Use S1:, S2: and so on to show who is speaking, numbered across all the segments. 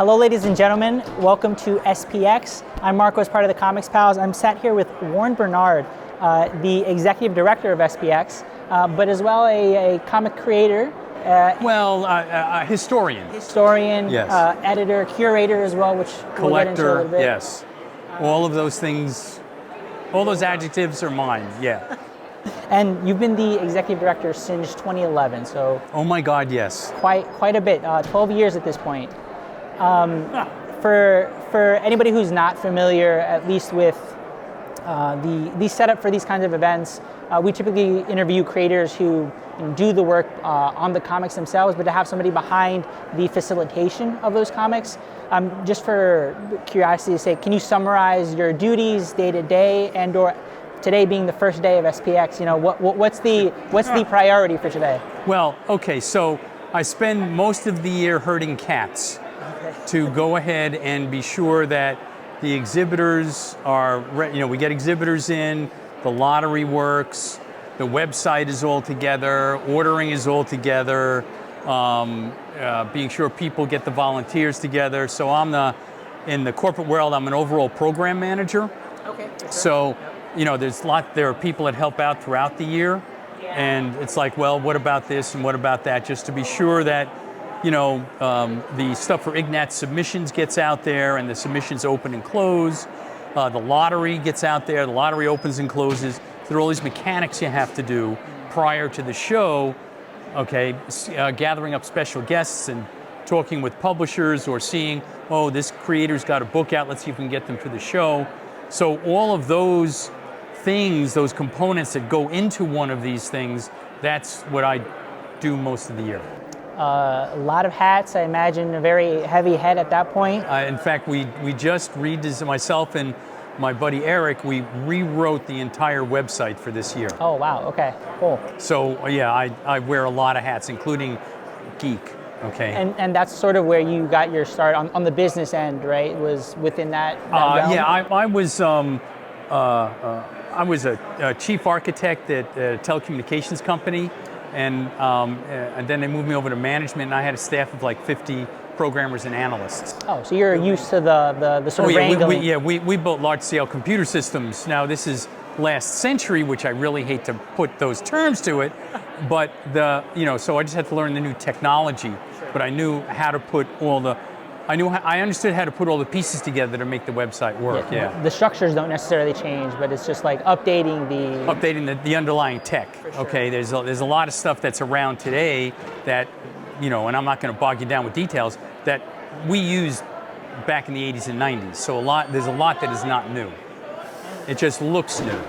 S1: Hello, ladies and gentlemen. Welcome to SPX. I'm Marco, as part of the Comics Pals. I'm sat here with Warren Bernard, the Executive Director of SPX, but as well a comic creator.
S2: A historian.
S1: Historian,
S2: yes.
S1: Editor, curator as well, which
S2: collector,
S1: we'll get into a little bit.
S2: Yes. All of those things, all those adjectives are mine, yeah.
S1: And you've been the Executive Director since 2011, so...
S2: Oh my God, yes.
S1: Quite a bit, 12 years at this point. For anybody who's not familiar, at least with the setup for these kinds of events, we typically interview creators who do the work on the comics themselves, but to have somebody behind the facilitation of those comics. Just for curiosity's sake, can you summarize your duties day to day, and/or today being the first day of SPX? You know, what's the priority for today?
S2: Well, okay, so I spend most of the year herding cats to go ahead and be sure that the exhibitors are, we get exhibitors in, the lottery works, the website is all together, ordering is all together, being sure people get the volunteers together. So in the corporate world, I'm an overall program manager.
S1: Okay. Sure.
S2: So, there are people that help out throughout the year, and it's like, well, what about this and what about that, just to be sure that the stuff for Ignat submissions gets out there and the submissions open and close. The lottery gets out there, the lottery opens and closes. There are all these mechanics you have to do prior to the show, okay? Gathering up special guests and talking with publishers, or seeing, oh, this creator's got a book out, let's see if we can get them for the show. So all of those things, those components that go into one of these things, that's what I do most of the year.
S1: A lot of hats, I imagine, a very heavy head at that point.
S2: In fact, we just redesigned, myself and my buddy Eric, we rewrote the entire website for this year.
S1: Oh, wow, okay, cool.
S2: So, yeah, I wear a lot of hats, including geek, okay?
S1: And that's sort of where you got your start on the business end, right? Was within that realm?
S2: Yeah, I was a chief architect at a telecommunications company. And then they moved me over to management, and I had a staff of like 50 programmers and analysts.
S1: Oh, so you're used to the sort of wrangling.
S2: We built large-scale computer systems. Now this is last century, which I really hate to put those terms to it, but so I just had to learn the new technology. But I knew how to put I understood how to put all the pieces together to make the website work. Yeah.
S1: The structures don't necessarily change, but it's just like updating
S2: the underlying tech.
S1: For sure.
S2: Okay. There's a lot of stuff that's around today that and I'm not going to bog you down with details, that we used back in the 80s and 90s. So there's a lot that is not new. It just looks new.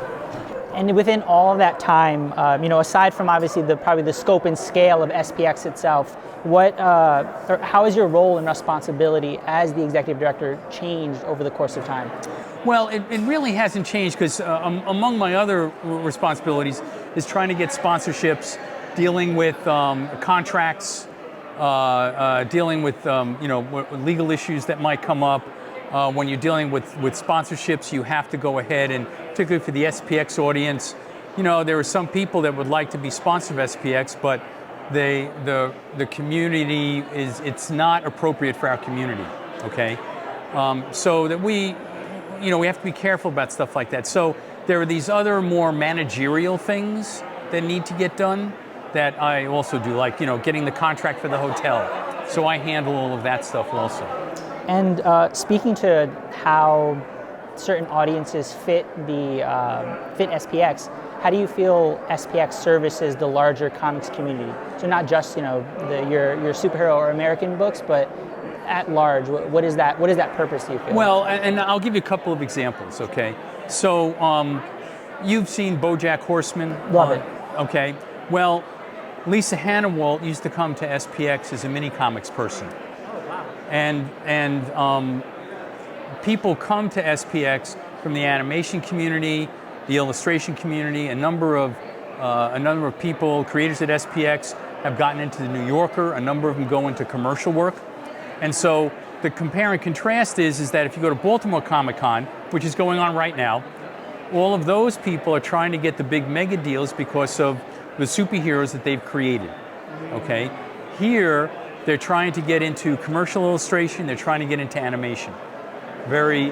S1: And within all of that time, aside from obviously probably the scope and scale of SPX itself, how has your role and responsibility as the executive director changed over the course of time?
S2: Well, it really hasn't changed, because among my other responsibilities is trying to get sponsorships, dealing with contracts, dealing with legal issues that might come up. When you're dealing with sponsorships, you have to go ahead, and particularly for the SPX audience, there are some people that would like to be sponsored of SPX, but the community it's not appropriate for our community, okay? So that we have to be careful about stuff like that. So there are these other more managerial things that need to get done that I also do, like, getting the contract for the hotel. So I handle all of that stuff also.
S1: And speaking to how certain audiences fit SPX, how do you feel SPX services the larger comics community? So not just your superhero or American books, but at large, what is that purpose, do you feel?
S2: Well, and I'll give you a couple of examples, okay? So you've seen BoJack Horseman.
S1: Love it.
S2: Okay. Well, Lisa Hannawalt used to come to SPX as a mini comics person.
S1: Oh, wow.
S2: And people come to SPX from the animation community, the illustration community. A number of people, creators at SPX, have gotten into the New Yorker. A number of them go into commercial work. And so the compare and contrast is that if you go to Baltimore Comic Con, which is going on right now, all of those people are trying to get the big mega deals because of the superheroes that they've created. Okay? Here, They're trying to get into commercial illustration. They're trying to get into animation. They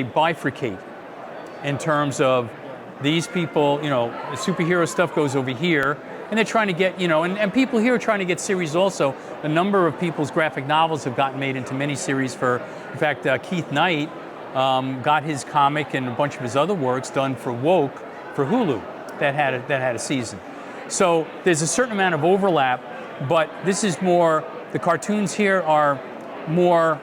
S2: bifurcate in terms of these people, the superhero stuff goes over here, and they're trying to get, and people here are trying to get series also. A number of people's graphic novels have gotten made into miniseries in fact, Keith Knight got his comic and a bunch of his other works done for Woke, for Hulu, that had a season. So there's a certain amount of overlap, but this is more, the cartoons here are more,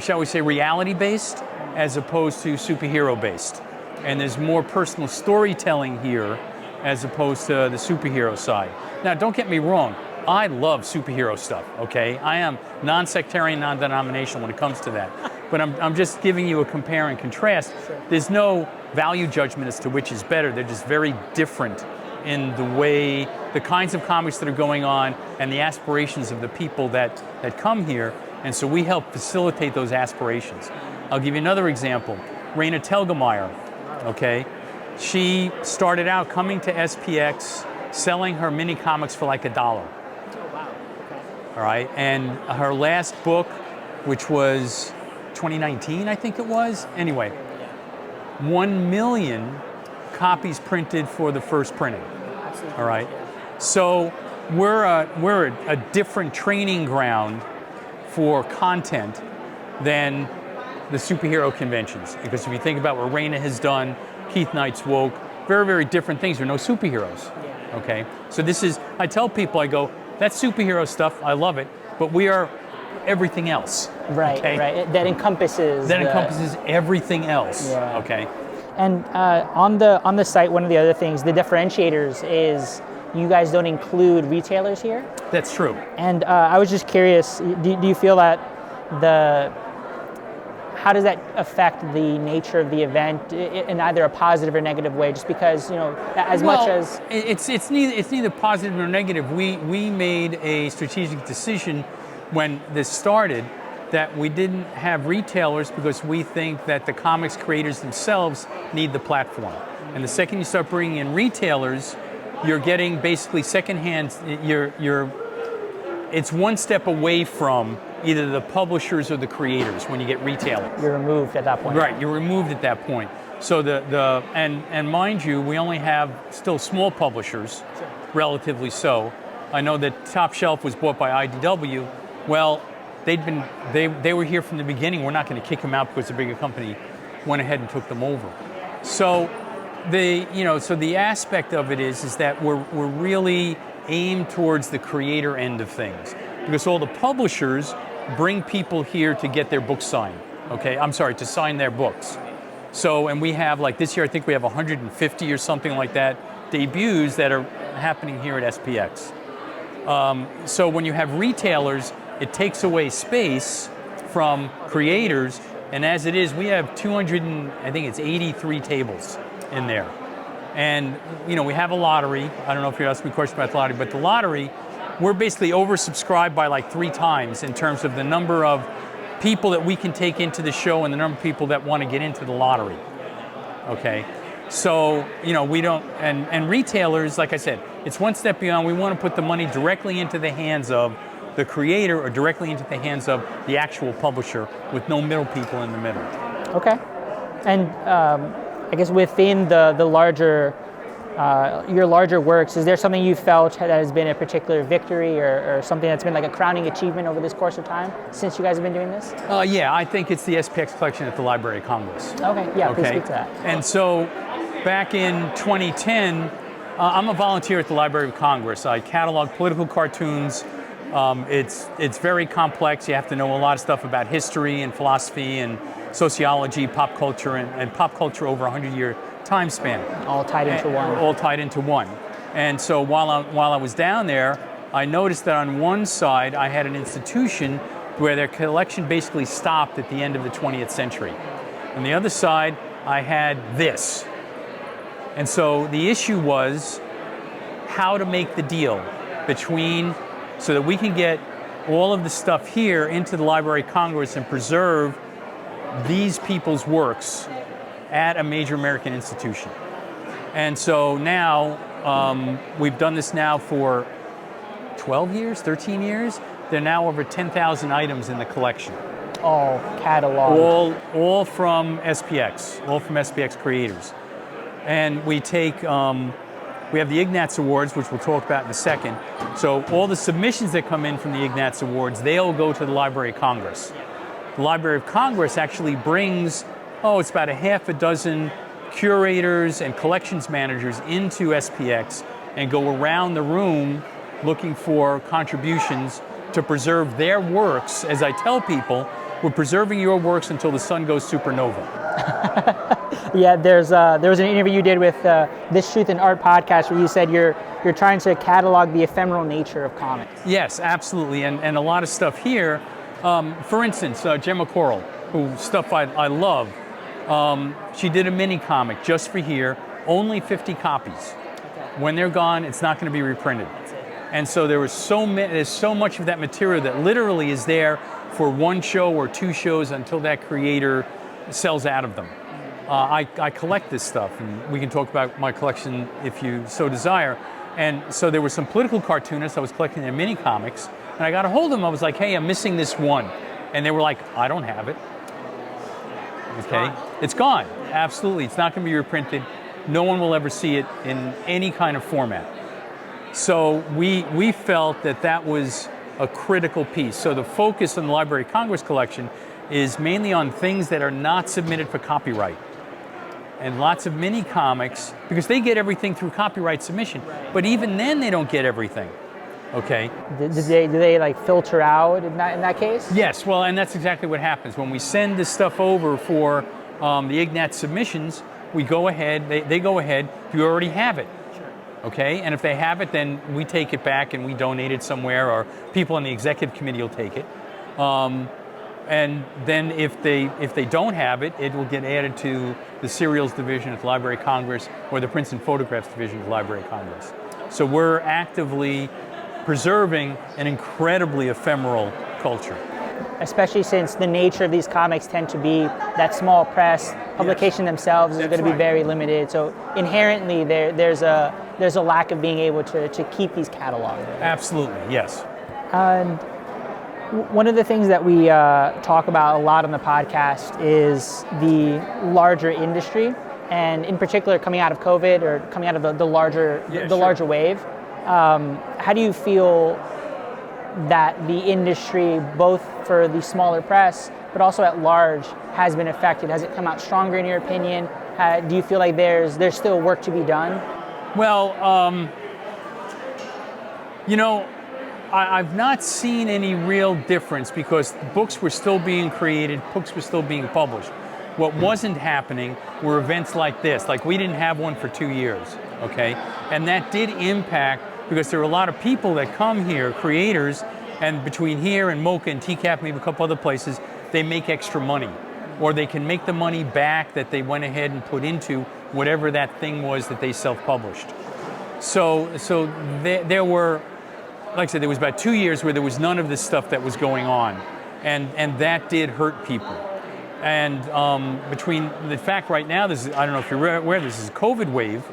S2: shall we say, reality-based as opposed to superhero-based. And there's more personal storytelling here as opposed to the superhero side. Now, don't get me wrong, I love superhero stuff, okay? I am non-sectarian, non-denominational when it comes to that. But I'm just giving you a compare and contrast. There's no value judgment as to which is better. They're just very different in the way, the kinds of comics that are going on and the aspirations of the people that come here. And so we help facilitate those aspirations. I'll give you another example. Raina Telgemeier, okay? She started out coming to SPX, selling her mini comics for like $1.
S1: Oh, wow. Okay.
S2: All right, and her last book, which was 2019, I think it was. Anyway, 1 million copies printed for the first printing.
S1: Absolutely.
S2: All right, so we're a different training ground for content than the superhero conventions. Because if you think about what Raina has done, Keith Knight's Woke, very, very different things. There are no superheroes, okay? So this is, I tell people, I go, that's superhero stuff, I love it, but we are everything else.
S1: Right,
S2: okay?
S1: right, that encompasses
S2: encompasses everything else, okay?
S1: And on the site, one of the other things, the differentiators is you guys don't include retailers here?
S2: That's true.
S1: And I was just curious, do you feel that how does that affect the nature of the event in either a positive or negative way? Just because, much as
S2: it's neither positive nor negative. We made a strategic decision when this started that we didn't have retailers because we think that the comics creators themselves need the platform. And the second you start bringing in retailers, you're getting basically secondhand. It's one step away from either the publishers or the creators when you get retailers.
S1: You're removed at that point.
S2: Right, you're removed at that point. So and mind you, we only have still small publishers, relatively so. I know that Top Shelf was bought by IDW. Well, they were here from the beginning. We're not going to kick them out because the bigger company went ahead and took them over. So the aspect of it is that we're really aimed towards the creator end of things, because all the publishers bring people here to get their books signed. Okay, I'm sorry, to sign their books. So, and we have, like this year, I think we have 150 or something like that debuts that are happening here at SPX. So when you have retailers, it takes away space from creators, and as it is, we have 83 tables in there. And we have a lottery. I don't know if you're asking me a question about the lottery, but the lottery, we're basically oversubscribed by like 3 times in terms of the number of people that we can take into the show and the number of people that want to get into the lottery. Okay, so we don't, and retailers, like I said, it's one step beyond. We want to put the money directly into the hands of the creator or directly into the hands of the actual publisher with no middle people in the middle.
S1: Okay, and I guess within the larger, your larger works, is there something you felt that has been a particular victory or something that's been like a crowning achievement over this course of time since you guys have been doing this?
S2: Yeah, I think it's the SPX collection at the Library of Congress.
S1: Okay, yeah, please speak to that.
S2: And so back in 2010, I'm a volunteer at the Library of Congress. I catalog political cartoons. It's very complex. You have to know a lot of stuff about history and philosophy and sociology, pop culture, and pop culture over a 100-year time span.
S1: All tied into one.
S2: All tied into one. And so while I was down there, I noticed that on one side I had an institution where their collection basically stopped at the end of the 20th century. On the other side, I had this. And so the issue was how to make the deal between, so that we can get all of the stuff here into the Library of Congress and preserve these people's works at a major American institution. And so now, we've done this now for 12 years, 13 years. There are now over 10,000 items in the collection.
S1: All cataloged.
S2: All from SPX, all from SPX creators. And we take, we have the Ignatz Awards, which we'll talk about in a second. So all the submissions that come in from the Ignatz Awards, they all go to the Library of Congress. The Library of Congress actually brings, it's about a half a dozen curators and collections managers into SPX and go around the room looking for contributions to preserve their works. As I tell people, we're preserving your works until the sun goes supernova.
S1: Yeah, there was an interview you did with This Truth in Art podcast where you said you're trying to catalog the ephemeral nature of comics.
S2: Yes, absolutely, and a lot of stuff here. For instance, Gemma Coral, whose stuff I love, she did a mini comic just for here, only 50 copies. Okay. When they're gone, it's not going to be reprinted. And so there's so much of that material that literally is there for one show or two shows until that creator sells out of them. I collect this stuff, and we can talk about my collection if you so desire. And so there were some political cartoonists. I was collecting their mini comics, and I got a hold of them. I was like, hey, I'm missing this one. And they were like, I don't have it. Okay, it's gone. Absolutely, it's not going to be reprinted. No one will ever see it in any kind of format. So we felt that was a critical piece. So the focus on the Library of Congress collection is mainly on things that are not submitted for copyright. And lots of mini comics, because they get everything through copyright submission, but even then they don't get everything. Okay.
S1: Do they like filter out in that case?
S2: Yes, well, and that's exactly what happens. When we send this stuff over for the Ignatz submissions, we go ahead, they go ahead, you already have it. Okay, and if they have it, then we take it back and we donate it somewhere, or people on the executive committee will take it. And then if they don't have it, it will get added to the serials division at the Library of Congress or the prints and photographs division at the Library of Congress. So we're actively preserving an incredibly ephemeral culture.
S1: Especially since the nature of these comics tend to be that small press, publication themselves is going to be very limited. So inherently there's a lack of being able to keep these cataloged.
S2: Absolutely, yes.
S1: And one of the things that we talk about a lot on the podcast is the larger industry, and in particular coming out of COVID or coming out of the larger larger wave. How do you feel that the industry, both for the smaller press, but also at large, has been affected? Has it come out stronger in your opinion? Do you feel like there's still work to be done?
S2: Well, I've not seen any real difference because books were still being created, books were still being published. What wasn't happening were events like this. Like, we didn't have one for 2 years, okay? And that did impact, because there are a lot of people that come here, creators, and between here and MoCA and TCAP, maybe a couple other places, they make extra money. Or they can make the money back that they went ahead and put into whatever that thing was that they self-published. So there were, like I said, there was about 2 years where there was none of this stuff that was going on. And that did hurt people. And between the fact right now, this is, I don't know if you're aware, this is a COVID wave.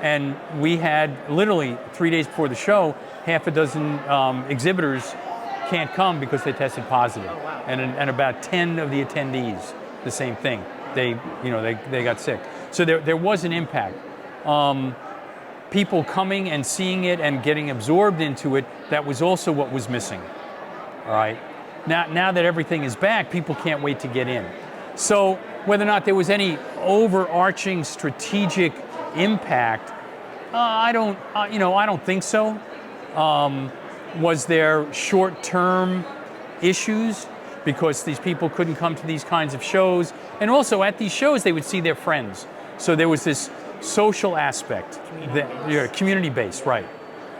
S2: And we had literally 3 days before the show, half a dozen exhibitors can't come because they tested positive. Oh, wow. And about 10 of the attendees, the same thing. They got sick. So there was an impact. People coming and seeing it and getting absorbed into it, that was also what was missing. All right. Now that everything is back, people can't wait to get in. So whether or not there was any overarching strategic impact, I don't think so. Was there short-term issues because these people couldn't come to these kinds of shows? And also at these shows, they would see their friends. So there was this social aspect, community-based, right,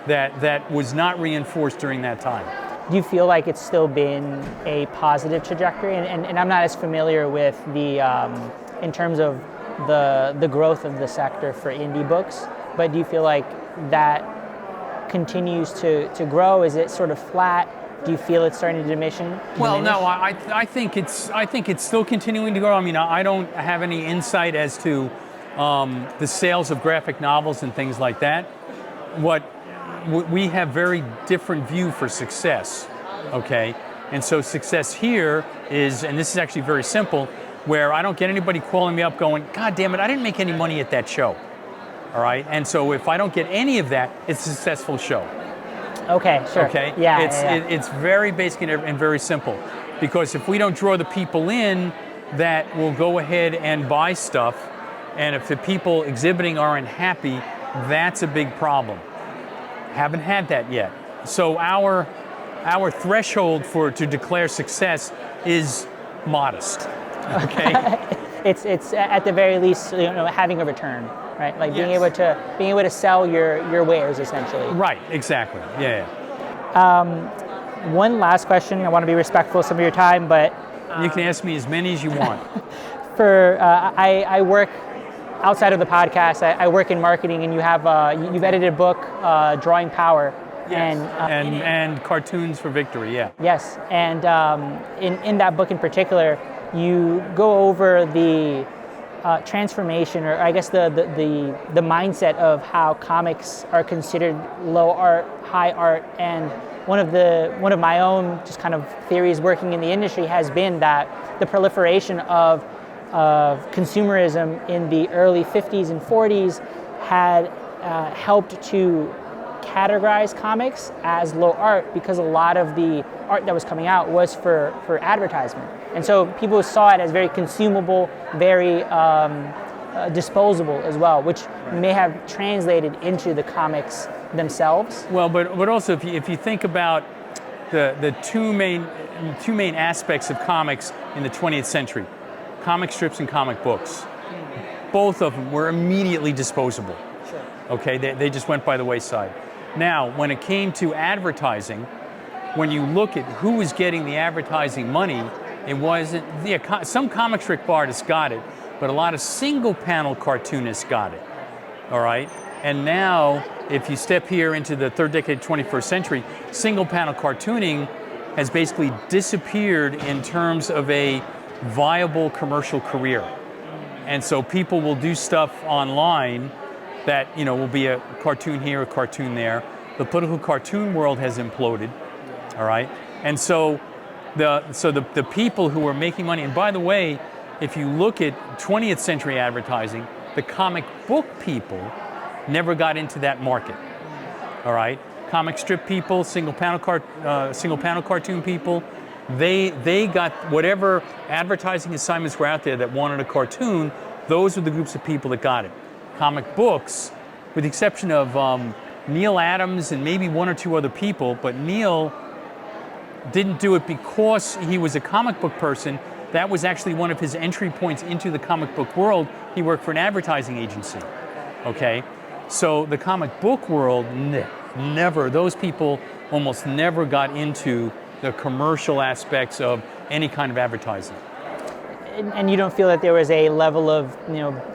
S2: that was not reinforced during that time.
S1: Do you feel like it's still been a positive trajectory? And I'm not as familiar with the, in terms of the growth of the sector for indie books, but do you feel like that continues to grow? Is it sort of flat? Do you feel it's starting to diminish?
S2: Well, no, I think it's still continuing to grow. I mean, I don't have any insight as to the sales of graphic novels and things like that. we have very different view for success, okay? And so success here is, and this is actually very simple, where I don't get anybody calling me up going, God damn it, I didn't make any money at that show, all right? And so if I don't get any of that, it's a successful show.
S1: Okay, sure.
S2: Okay?
S1: Yeah,
S2: It's very basic and very simple. Because if we don't draw the people in that will go ahead and buy stuff, and if the people exhibiting aren't happy, that's a big problem. Haven't had that yet. So our threshold to declare success is modest. Okay.
S1: It's at the very least, having a return, right? Like being able to sell your wares essentially.
S2: Right. Exactly. Yeah.
S1: One last question. I want to be respectful of some of your time, but
S2: you can ask me as many as you want.
S1: I work outside of the podcast. I work in marketing, and you've edited a book, Drawing Power.
S2: Yes. And Cartoons for Victory. Yeah.
S1: Yes, and in that book in particular, you go over the transformation, or I guess the mindset of how comics are considered low art, high art, and one of my own just kind of theories working in the industry has been that the proliferation of consumerism in the early 50s and 40s had helped to categorize comics as low art, because a lot of the art that was coming out was for advertisement. And so people saw it as very consumable, very disposable as well, which may have translated into the comics themselves.
S2: Well, but also if you think about the two main aspects of comics in the 20th century, comic strips and comic books, both of them were immediately disposable.
S1: Sure.
S2: Okay, they just went by the wayside. Now, when it came to advertising, when you look at who was getting the advertising money, it wasn't, some comic strip artists got it, but a lot of single panel cartoonists got it, all right? And now, if you step here into the third decade of the 21st century, single panel cartooning has basically disappeared in terms of a viable commercial career. And so people will do stuff online that will be a cartoon here, a cartoon there. The political cartoon world has imploded, all right? And so the people who are making money, and by the way, if you look at 20th century advertising, the comic book people never got into that market, all right? Comic strip people, single panel cartoon people, they got whatever advertising assignments were out there that wanted a cartoon. Those were the groups of people that got it. Comic books, with the exception of Neil Adams and maybe one or two other people, but Neil didn't do it because he was a comic book person. That was actually one of his entry points into the comic book world. He worked for an advertising agency, okay? So the comic book world, never, those people almost never got into the commercial aspects of any kind of advertising.
S1: And you don't feel that there was a level of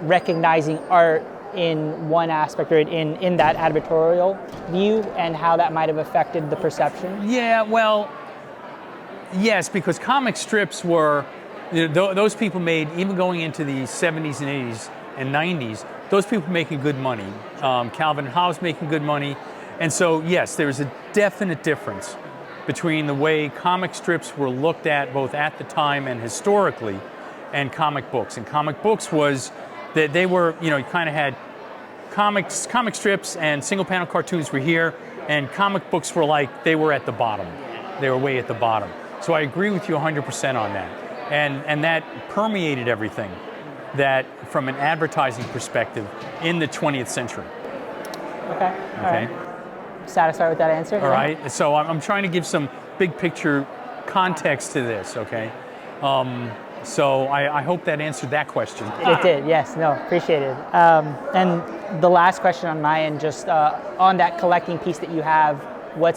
S1: recognizing art in one aspect, or in that advertorial view, and how that might have affected the perception?
S2: Yeah, well, yes, because comic strips were, those people made, even going into the 70s and 80s and 90s, those people making good money. Calvin and Hobbes making good money. And so, yes, there's a definite difference between the way comic strips were looked at both at the time and historically, and comic books. And comic books was that they were, you kind of had comic strips and single panel cartoons were here, and comic books were like, they were at the bottom. They were way at the bottom. So I agree with you 100% on that. And that permeated everything that from an advertising perspective in the 20th century.
S1: Okay. All right. Satisfied with that answer?
S2: All right. So I'm trying to give some big picture context to this, okay? So I hope that answered that question.
S1: It did, yes. No, appreciate it. And the last question on my end, just on that collecting piece that you have, what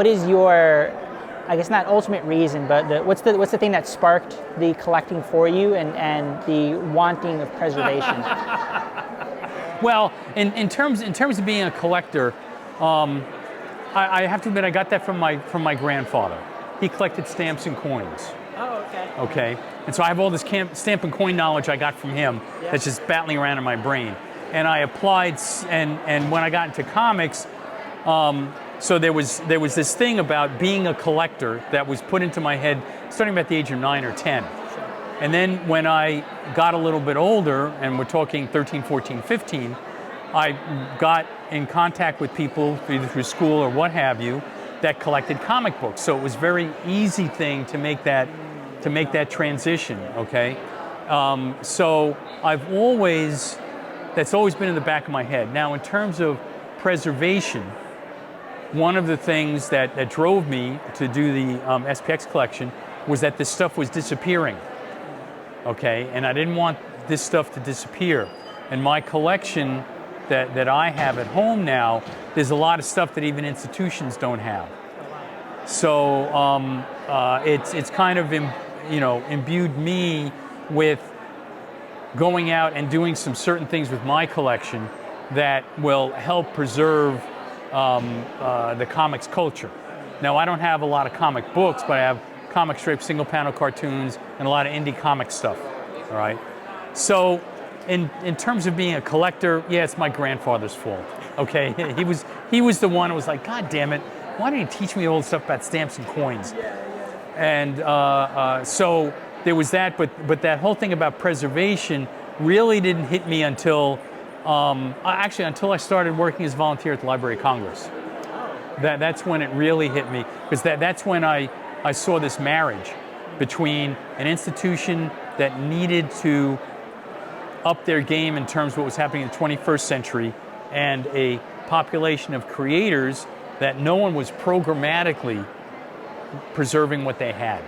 S1: is your, I guess not ultimate reason, but what's the thing that sparked the collecting for you and the wanting of preservation?
S2: Well, in terms of being a collector, I have to admit I got that from my grandfather. He collected stamps and coins.
S1: Oh, okay.
S2: Okay, and so I have all this stamp and coin knowledge I got from him that's just battling around in my brain. and I applied, and when I got into comics, so there was this thing about being a collector that was put into my head starting about the age of 9 or 10. And then when I got a little bit older, and we're talking 13, 14, 15, I got in contact with people either through school or what have you that collected comic books. So it was a very easy thing to make that transition, okay? So that's always been in the back of my head. Now in terms of preservation, one of the things that drove me to do the SPX collection was that this stuff was disappearing, okay? And I didn't want this stuff to disappear. And my collection that I have at home now, there's a lot of stuff that even institutions don't have. So it's kind of imbued me with going out and doing some certain things with my collection that will help preserve the comics culture. Now, I don't have a lot of comic books, but I have comic strips, single panel cartoons, and a lot of indie comic stuff, all right? So in terms of being a collector, yeah, it's my grandfather's fault, okay? He was the one who was like, God damn it, why didn't you teach me all the stuff about stamps and coins? And so there was that, but that whole thing about preservation really didn't hit me until until I started working as a volunteer at the Library of Congress. That's when it really hit me, because that's when I saw this marriage between an institution that needed to up their game in terms of what was happening in the 21st century and a population of creators that no one was programmatically preserving what they had.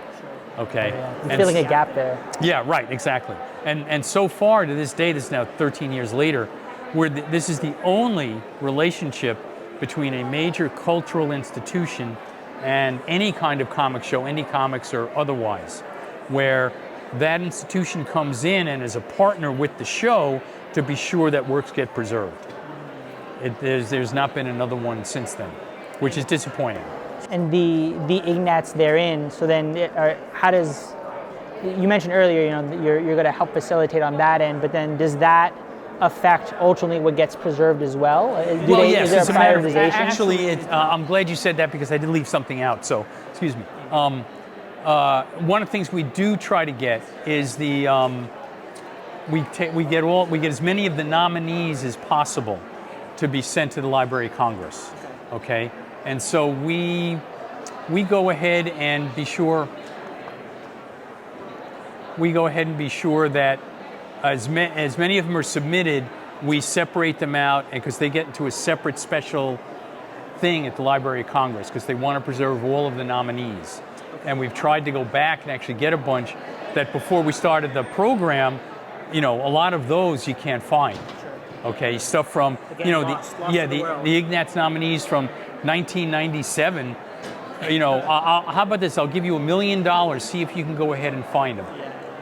S2: Okay.
S1: You're feeling a gap there.
S2: Yeah, right, exactly. And so far to this day, this is now 13 years later, this is the only relationship between a major cultural institution and any kind of comic show, indie comics or otherwise, where that institution comes in and is a partner with the show to be sure that works get preserved. There's not been another one since then, which is disappointing.
S1: And the Ignats therein, so then how does, you mentioned earlier, you're going to help facilitate on that end, but then does that affect ultimately what gets preserved as well?
S2: Yes,
S1: is there a prioritization?
S2: Actually, I'm glad you said that because I did leave something out, so excuse me. One of the things we do try to get is we get as many of the nominees as possible to be sent to the Library of Congress, okay? And so we go ahead and be sure that as many of them are submitted, we separate them out, and because they get into a separate special thing at the Library of Congress, because they want to preserve all of the nominees. And we've tried to go back and actually get a bunch that before we started the program, a lot of those you can't find. Okay, stuff from the Ignatz nominees from 1997. How about this? I'll give you $1 million. See if you can go ahead and find them.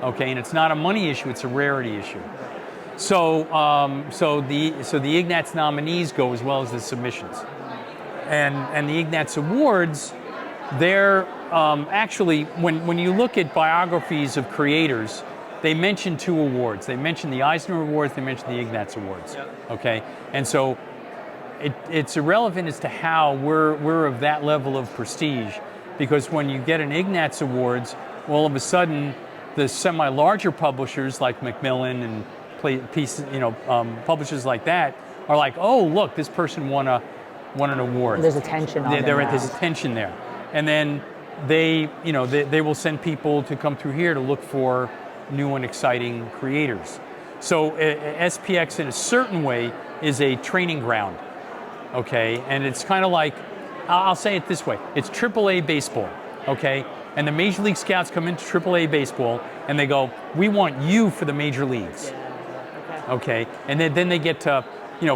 S2: Okay, and it's not a money issue; it's a rarity issue. So the Ignatz nominees go as well as the submissions, and the Ignatz Awards. They're actually when you look at biographies of creators, they mention 2 awards. They mention the Eisner Awards. They mention the Ignatz Awards. Yep. Okay, and so it's irrelevant as to how we're of that level of prestige, because when you get an Ignatz Awards, all of a sudden the semi-larger publishers like Macmillan and publishers like that are like, oh look, this person won an award.
S1: There's attention on them.
S2: There's attention there, and then they will send people to come through here to look for new and exciting creators. So SPX in a certain way is a training ground, okay? And it's kind of like, I'll say it this way, it's AAA baseball, okay? And the Major League Scouts come into AAA baseball and they go, we want you for the major leagues, okay? And then they get to,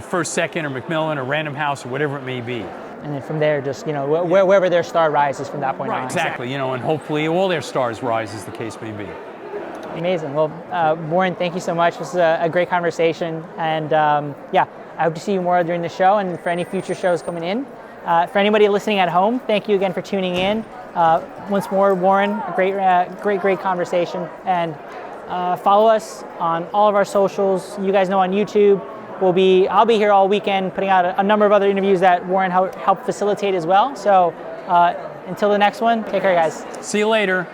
S2: First, Second, or Macmillan, or Random House, or whatever it may be.
S1: And then from there, just, wherever their star rises from that point on.
S2: Exactly, and hopefully all their stars rise, as the case may be.
S1: Amazing. Well, Warren, thank you so much. This is a great conversation. And I hope to see you more during the show and for any future shows coming in. For anybody listening at home, thank you again for tuning in. Once more, Warren, a great conversation. And follow us on all of our socials. You guys know on YouTube, I'll be here all weekend putting out a number of other interviews that Warren helped facilitate as well. So until the next one, take care, guys.
S2: See you later.